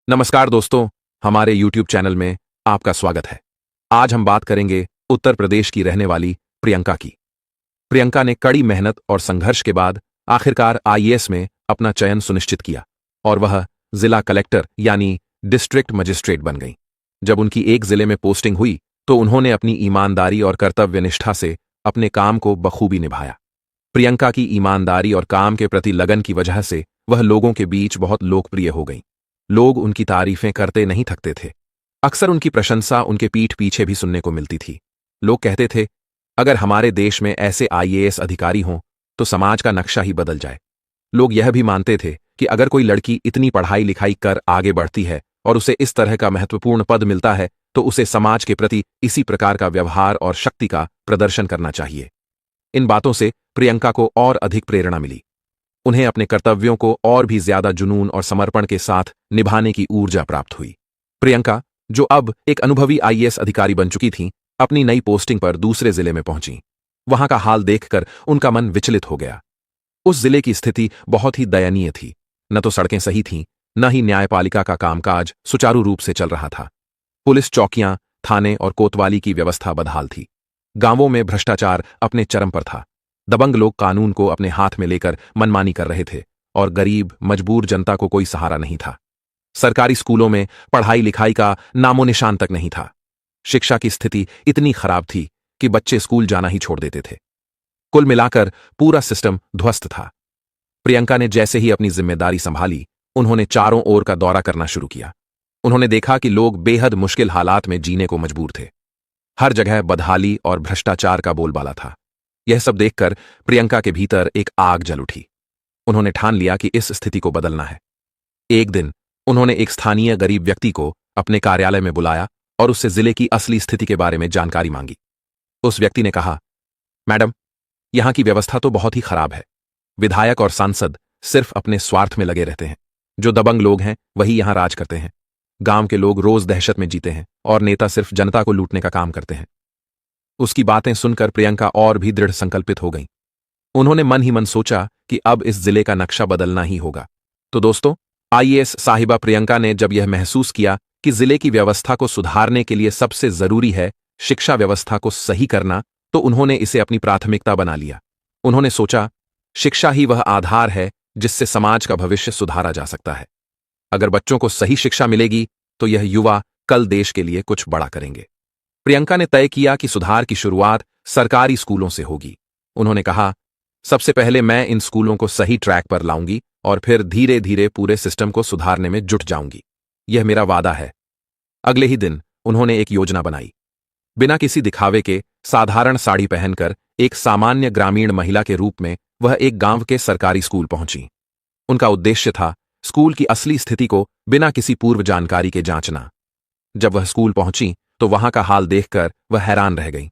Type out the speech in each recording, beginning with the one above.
नमस्कार दोस्तों, हमारे YouTube चैनल में आपका स्वागत है। आज हम बात करेंगे उत्तर प्रदेश की रहने वाली प्रियंका की। प्रियंका ने कड़ी मेहनत और संघर्ष के बाद आखिरकार आईएएस में अपना चयन सुनिश्चित किया और वह जिला कलेक्टर यानी डिस्ट्रिक्ट मजिस्ट्रेट बन गई। जब उनकी एक जिले में पोस्टिंग हुई तो उन्होंने अपनी ईमानदारी और कर्तव्यनिष्ठा से अपने काम को बखूबी निभाया। प्रियंका की ईमानदारी और काम के प्रति लगन की वजह से वह लोगों के बीच बहुत लोकप्रिय हो गई। लोग उनकी तारीफें करते नहीं थकते थे। अक्सर उनकी प्रशंसा उनके पीठ पीछे भी सुनने को मिलती थी। लोग कहते थे, अगर हमारे देश में ऐसे आईएएस अधिकारी हों तो समाज का नक्शा ही बदल जाए। लोग यह भी मानते थे कि अगर कोई लड़की इतनी पढ़ाई लिखाई कर आगे बढ़ती है और उसे इस तरह का महत्वपूर्ण पद मिलता है तो उसे समाज के प्रति इसी प्रकार का व्यवहार और शक्ति का प्रदर्शन करना चाहिए। इन बातों से प्रियंका को और अधिक प्रेरणा मिली। उन्हें अपने कर्तव्यों को और भी ज्यादा जुनून और समर्पण के साथ निभाने की ऊर्जा प्राप्त हुई। प्रियंका, जो अब एक अनुभवी आईएएस अधिकारी बन चुकी थीं, अपनी नई पोस्टिंग पर दूसरे जिले में पहुंची। वहां का हाल देखकर उनका मन विचलित हो गया। उस जिले की स्थिति बहुत ही दयनीय थी। न तो सड़कें सही थीं, न ही न्यायपालिका का कामकाज सुचारू रूप से चल रहा था। पुलिस चौकियां, थाने और कोतवाली की व्यवस्था बदहाल थी। गांवों में भ्रष्टाचार अपने चरम पर था। दबंग लोग कानून को अपने हाथ में लेकर मनमानी कर रहे थे और गरीब मजबूर जनता को कोई सहारा नहीं था। सरकारी स्कूलों में पढ़ाई लिखाई का नामो निशान तक नहीं था। शिक्षा की स्थिति इतनी खराब थी कि बच्चे स्कूल जाना ही छोड़ देते थे। कुल मिलाकर पूरा सिस्टम ध्वस्त था। प्रियंका ने जैसे ही अपनी जिम्मेदारी संभाली, उन्होंने चारों ओर का दौरा करना शुरू किया। उन्होंने देखा कि लोग बेहद मुश्किल हालात में जीने को मजबूर थे। हर जगह बदहाली और भ्रष्टाचार का बोलबाला था। यह सब देखकर प्रियंका के भीतर एक आग जल उठी। उन्होंने ठान लिया कि इस स्थिति को बदलना है। एक दिन उन्होंने एक स्थानीय गरीब व्यक्ति को अपने कार्यालय में बुलाया और उससे जिले की असली स्थिति के बारे में जानकारी मांगी। उस व्यक्ति ने कहा, मैडम, यहां की व्यवस्था तो बहुत ही खराब है। विधायक और सांसद सिर्फ अपने स्वार्थ में लगे रहते हैं। जो दबंग लोग हैं वही यहां राज करते हैं। गांव के लोग रोज दहशत में जीते हैं और नेता सिर्फ जनता को लूटने का काम करते हैं। उसकी बातें सुनकर प्रियंका और भी दृढ़ संकल्पित हो गईं। उन्होंने मन ही मन सोचा कि अब इस जिले का नक्शा बदलना ही होगा। तो दोस्तों, आईएएस साहिबा प्रियंका ने जब यह महसूस किया कि जिले की व्यवस्था को सुधारने के लिए सबसे जरूरी है शिक्षा व्यवस्था को सही करना, तो उन्होंने इसे अपनी प्राथमिकता बना लिया। उन्होंने सोचा, शिक्षा ही वह आधार है जिससे समाज का भविष्य सुधारा जा सकता है। अगर बच्चों को सही शिक्षा मिलेगी तो यह युवा कल देश के लिए कुछ बड़ा करेंगे। प्रियंका ने तय किया कि सुधार की शुरुआत सरकारी स्कूलों से होगी। उन्होंने कहा, सबसे पहले मैं इन स्कूलों को सही ट्रैक पर लाऊंगी और फिर धीरे धीरे पूरे सिस्टम को सुधारने में जुट जाऊंगी। यह मेरा वादा है। अगले ही दिन उन्होंने एक योजना बनाई। बिना किसी दिखावे के साधारण साड़ी पहनकर एक सामान्य ग्रामीण महिला के रूप में वह एक गांव के सरकारी स्कूल पहुंची। उनका उद्देश्य था स्कूल की असली स्थिति को बिना किसी पूर्व जानकारी के जांचना। जब वह स्कूल पहुंची तो वहां का हाल देखकर वह हैरान रह गई।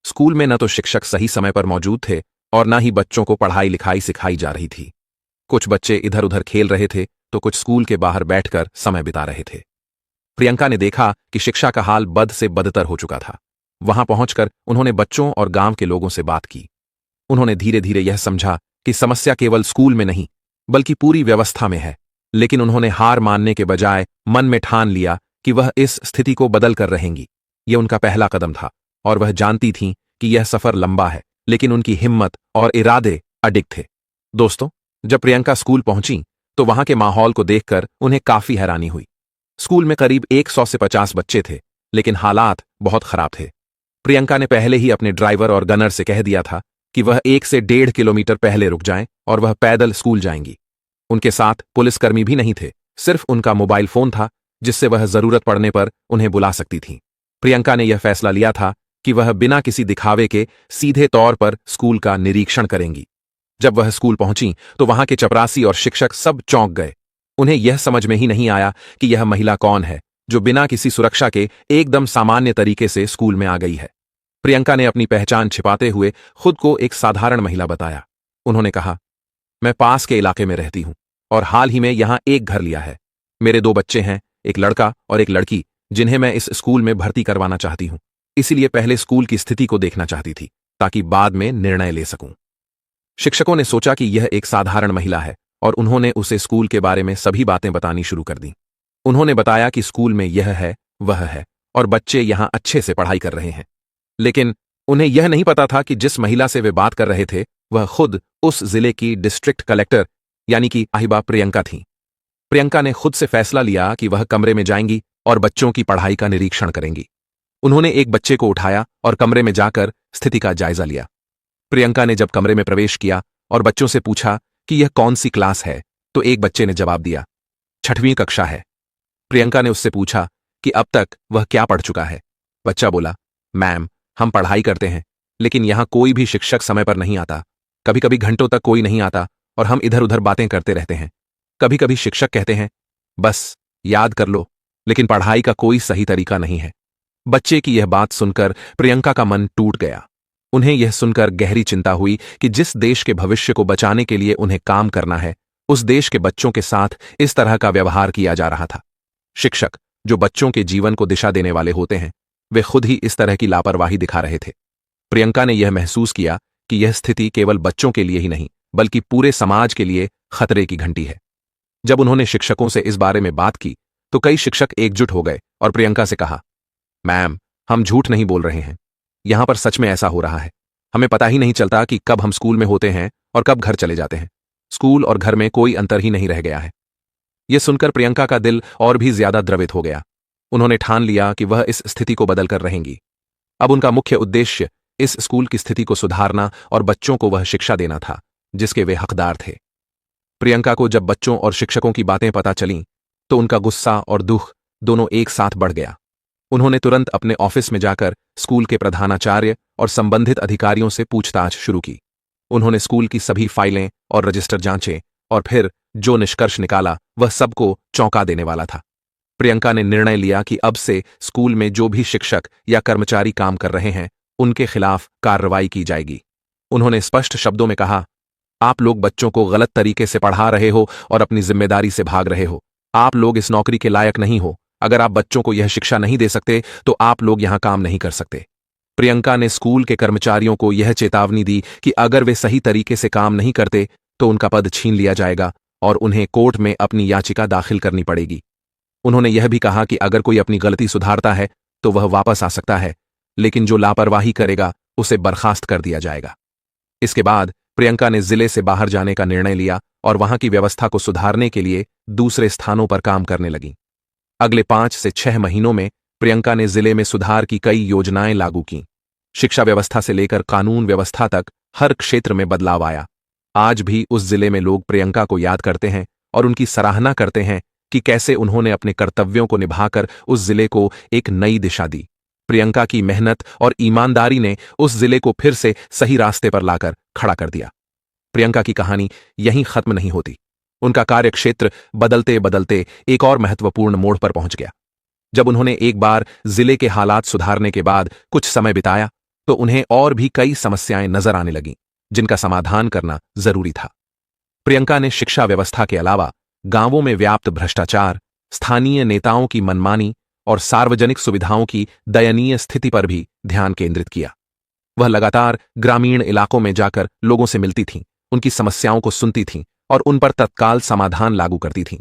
स्कूल में न तो शिक्षक सही समय पर मौजूद थे और न ही बच्चों को पढ़ाई लिखाई सिखाई जा रही थी। कुछ बच्चे इधर उधर खेल रहे थे तो कुछ स्कूल के बाहर बैठकर समय बिता रहे थे। प्रियंका ने देखा कि शिक्षा का हाल बद से बदतर हो चुका था। वहां पहुंचकर उन्होंने बच्चों और गांव के लोगों से बात की। उन्होंने धीरे धीरे यह समझा कि समस्या केवल स्कूल में नहीं बल्कि पूरी व्यवस्था में है। लेकिन उन्होंने हार मानने के बजाय मन में ठान लिया कि वह इस स्थिति को बदल कर रहेंगी। यह उनका पहला कदम था और वह जानती थीं कि यह सफर लंबा है, लेकिन उनकी हिम्मत और इरादे अडिग थे। दोस्तों, जब प्रियंका स्कूल पहुंची तो वहां के माहौल को देखकर उन्हें काफी हैरानी हुई। स्कूल में करीब 100 से 50 बच्चे थे, लेकिन हालात बहुत खराब थे। प्रियंका ने पहले ही अपने ड्राइवर और गनर से कह दिया था कि वह 1 से 1.5 किलोमीटर पहले रुक जाएं और वह पैदल स्कूल जाएंगी। उनके साथ पुलिसकर्मी भी नहीं थे, सिर्फ उनका मोबाइल फोन था जिससे वह जरूरत पड़ने पर उन्हें बुला सकती थीं। प्रियंका ने यह फैसला लिया था कि वह बिना किसी दिखावे के सीधे तौर पर स्कूल का निरीक्षण करेंगी। जब वह स्कूल पहुंची तो वहां के चपरासी और शिक्षक सब चौंक गए। उन्हें यह समझ में ही नहीं आया कि यह महिला कौन है जो बिना किसी सुरक्षा के एकदम सामान्य तरीके से स्कूल में आ गई है। प्रियंका ने अपनी पहचान छिपाते हुए खुद को एक साधारण महिला बताया। उन्होंने कहा, मैं पास के इलाके में रहती हूं और हाल ही में यहां एक घर लिया है। मेरे 2 बच्चे हैं, एक लड़का और एक लड़की, जिन्हें मैं इस स्कूल में भर्ती करवाना चाहती हूं। इसीलिए पहले स्कूल की स्थिति को देखना चाहती थी ताकि बाद में निर्णय ले सकूं। शिक्षकों ने सोचा कि यह एक साधारण महिला है और उन्होंने उसे स्कूल के बारे में सभी बातें बतानी शुरू कर दी। उन्होंने बताया कि स्कूल में यह है, वह है, और बच्चे यहां अच्छे से पढ़ाई कर रहे हैं। लेकिन उन्हें यह नहीं पता था कि जिस महिला से वे बात कर रहे थे वह खुद उस जिले की डिस्ट्रिक्ट कलेक्टर यानी कि साहिबा प्रियंका थी। प्रियंका ने खुद से फैसला लिया कि वह कमरे में जाएंगी और बच्चों की पढ़ाई का निरीक्षण करेंगी। उन्होंने एक बच्चे को उठाया और कमरे में जाकर स्थिति का जायजा लिया। प्रियंका ने जब कमरे में प्रवेश किया और बच्चों से पूछा कि यह कौन सी क्लास है, तो एक बच्चे ने जवाब दिया, 6वीं कक्षा है। प्रियंका ने उससे पूछा कि अब तक वह क्या पढ़ चुका है। बच्चा बोला, मैम, हम पढ़ाई करते हैं, लेकिन यहां कोई भी शिक्षक समय पर नहीं आता। कभी कभी घंटों तक कोई नहीं आता और हम इधर उधर बातें करते रहते हैं। कभी कभी शिक्षक कहते हैं, बस याद कर लो, लेकिन पढ़ाई का कोई सही तरीका नहीं है। बच्चे की यह बात सुनकर प्रियंका का मन टूट गया। उन्हें यह सुनकर गहरी चिंता हुई कि जिस देश के भविष्य को बचाने के लिए उन्हें काम करना है, उस देश के बच्चों के साथ इस तरह का व्यवहार किया जा रहा था। शिक्षक, जो बच्चों के जीवन को दिशा देने वाले होते हैं, वे खुद ही इस तरह की लापरवाही दिखा रहे थे। प्रियंका ने यह महसूस किया कि यह स्थिति केवल बच्चों के लिए ही नहीं, बल्कि पूरे समाज के लिए खतरे की घंटी है। जब उन्होंने शिक्षकों से इस बारे में बात की, तो कई शिक्षक एकजुट हो गए और प्रियंका से कहा, मैम, हम झूठ नहीं बोल रहे हैं। यहां पर सच में ऐसा हो रहा है। हमें पता ही नहीं चलता कि कब हम स्कूल में होते हैं और कब घर चले जाते हैं। स्कूल और घर में कोई अंतर ही नहीं रह गया है। यह सुनकर प्रियंका का दिल और भी ज्यादा द्रवित हो गया। उन्होंने ठान लिया कि वह इस स्थिति को बदलकर रहेंगी। अब उनका मुख्य उद्देश्य इस स्कूल की स्थिति को सुधारना और बच्चों को वह शिक्षा देना था जिसके वे हकदार थे। प्रियंका को जब बच्चों और शिक्षकों की बातें पता चलीं, तो उनका गुस्सा और दुख दोनों एक साथ बढ़ गया। उन्होंने तुरंत अपने ऑफिस में जाकर स्कूल के प्रधानाचार्य और संबंधित अधिकारियों से पूछताछ शुरू की। उन्होंने स्कूल की सभी फाइलें और रजिस्टर जांचे और फिर जो निष्कर्ष निकाला वह सबको चौंका देने वाला था। प्रियंका ने निर्णय लिया कि अब से स्कूल में जो भी शिक्षक या कर्मचारी काम कर रहे हैं, उनके खिलाफ कार्रवाई की जाएगी। उन्होंने स्पष्ट शब्दों में कहा, आप लोग बच्चों को गलत तरीके से पढ़ा रहे हो और अपनी जिम्मेदारी से भाग रहे हो। आप लोग इस नौकरी के लायक नहीं हो। अगर आप बच्चों को यह शिक्षा नहीं दे सकते तो आप लोग यहां काम नहीं कर सकते। प्रियंका ने स्कूल के कर्मचारियों को यह चेतावनी दी कि अगर वे सही तरीके से काम नहीं करते तो उनका पद छीन लिया जाएगा और उन्हें कोर्ट में अपनी याचिका दाखिल करनी पड़ेगी। उन्होंने यह भी कहा कि अगर कोई अपनी गलती सुधारता है तो वह वापस आ सकता है, लेकिन जो लापरवाही करेगा उसे बर्खास्त कर दिया जाएगा। इसके बाद प्रियंका ने जिले से बाहर जाने का निर्णय लिया और वहां की व्यवस्था को सुधारने के लिए दूसरे स्थानों पर काम करने लगी। अगले 5 से 6 महीनों में प्रियंका ने जिले में सुधार की कई योजनाएं लागू की। शिक्षा व्यवस्था से लेकर कानून व्यवस्था तक हर क्षेत्र में बदलाव आया। आज भी उस जिले में लोग प्रियंका को याद करते हैं और उनकी सराहना करते हैं कि कैसे उन्होंने अपने कर्तव्यों को निभाकर उस जिले को एक नई दिशा दी। प्रियंका की मेहनत और ईमानदारी ने उस जिले को फिर से सही रास्ते पर लाकर खड़ा कर दिया। प्रियंका की कहानी यहीं खत्म नहीं होती। उनका कार्यक्षेत्र बदलते बदलते एक और महत्वपूर्ण मोड़ पर पहुंच गया। जब उन्होंने एक बार जिले के हालात सुधारने के बाद कुछ समय बिताया, तो उन्हें और भी कई समस्याएं नजर आने लगीं, जिनका समाधान करना जरूरी था। प्रियंका ने शिक्षा व्यवस्था के अलावा गांवों में व्याप्त भ्रष्टाचार, स्थानीय नेताओं की मनमानी और सार्वजनिक सुविधाओं की दयनीय स्थिति पर भी ध्यान केंद्रित किया। वह लगातार ग्रामीण इलाकों में जाकर लोगों से मिलती थीं, उनकी समस्याओं को सुनती थीं और उन पर तत्काल समाधान लागू करती थीं।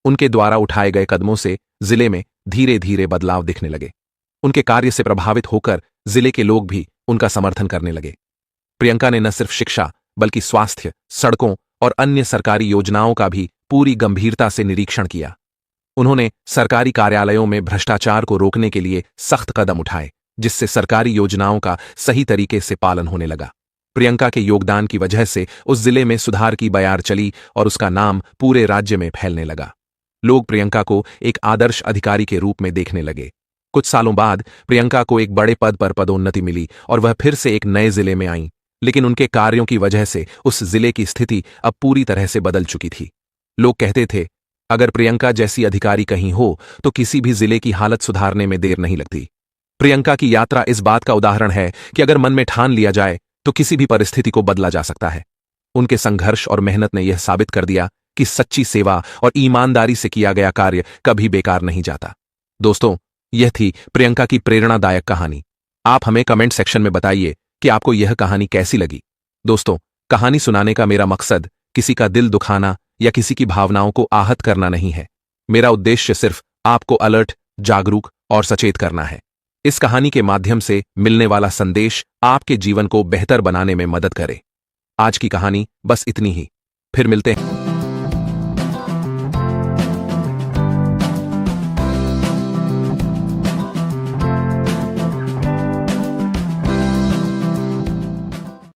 उनके द्वारा उठाए गए कदमों से जिले में धीरे धीरे बदलाव दिखने लगे। उनके कार्य से प्रभावित होकर जिले के लोग भी उनका समर्थन करने लगे। प्रियंका ने न सिर्फ शिक्षा बल्कि स्वास्थ्य, सड़कों और अन्य सरकारी योजनाओं का भी पूरी गंभीरता से निरीक्षण किया। उन्होंने सरकारी कार्यालयों में भ्रष्टाचार को रोकने के लिए सख्त कदम उठाए, जिससे सरकारी योजनाओं का सही तरीके से पालन होने लगा। प्रियंका के योगदान की वजह से उस जिले में सुधार की बयार चली और उसका नाम पूरे राज्य में फैलने लगा। लोग प्रियंका को एक आदर्श अधिकारी के रूप में देखने लगे। कुछ सालों बाद प्रियंका को एक बड़े पद पर पदोन्नति मिली और वह फिर से एक नए जिले में आईं, लेकिन उनके कार्यों की वजह से उस जिले की स्थिति अब पूरी तरह से बदल चुकी थी। लोग कहते थे, अगर प्रियंका जैसी अधिकारी कहीं हो तो किसी भी जिले की हालत सुधारने में देर नहीं लगती। प्रियंका की यात्रा इस बात का उदाहरण है कि अगर मन में ठान लिया जाए तो किसी भी परिस्थिति को बदला जा सकता है। उनके संघर्ष और मेहनत ने यह साबित कर दिया कि सच्ची सेवा और ईमानदारी से किया गया कार्य कभी बेकार नहीं जाता। दोस्तों, यह थी प्रियंका की प्रेरणादायक कहानी। आप हमें कमेंट सेक्शन में बताइए कि आपको यह कहानी कैसी लगी। दोस्तों, कहानी सुनाने का मेरा मकसद किसी का दिल दुखाना या किसी की भावनाओं को आहत करना नहीं है। मेरा उद्देश्य सिर्फ आपको अलर्ट, जागरूक और सचेत करना है। इस कहानी के माध्यम से मिलने वाला संदेश आपके जीवन को बेहतर बनाने में मदद करे। आज की कहानी बस इतनी ही। फिर मिलते हैं।